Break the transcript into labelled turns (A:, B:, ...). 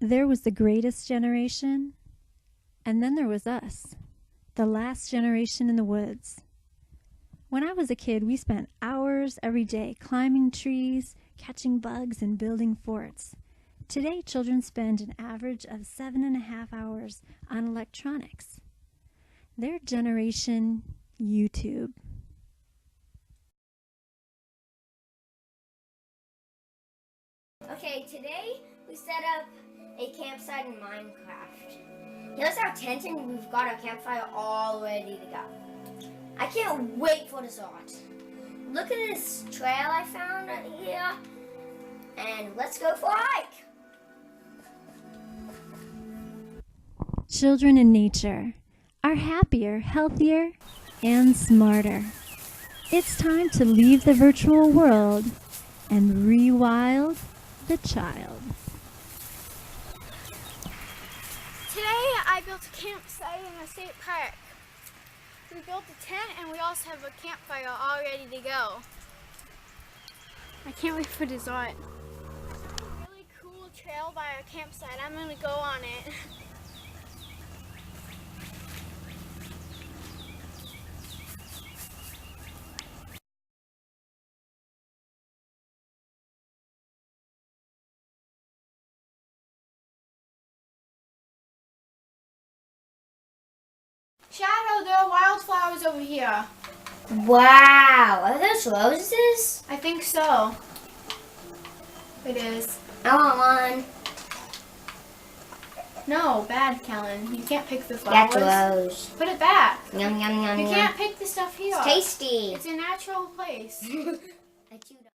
A: There was the greatest generation, and then there was us, the last generation in the woods. When I was a kid, we spent hours every day climbing trees, catching bugs, and building forts. Today, children spend an average of 7.5 hours on electronics. Their generation, YouTube.
B: Okay, today we set up a campsite in Minecraft. Here's our tent and we've got our campfire all ready to go. I can't wait for the start. Look at this trail I found here, and let's go for a hike.
A: Children in nature are happier, healthier, and smarter. It's time to leave the virtual world and rewild the child.
C: Today I built a campsite in a state park. We built a tent and we also have a campfire all ready to go. I can't wait for dessert. A really cool trail by our campsite. I'm gonna go on it. Shadow, there are wildflowers over here.
B: Wow, are those roses?
C: I think so. It is.
B: I want one.
C: No, bad, Kellen. You can't pick the flowers.
B: That's rose.
C: Put it back.
B: Yum, yum, yum,
C: You
B: yum.
C: can't pick the stuff here.
B: It's tasty.
C: It's a natural place.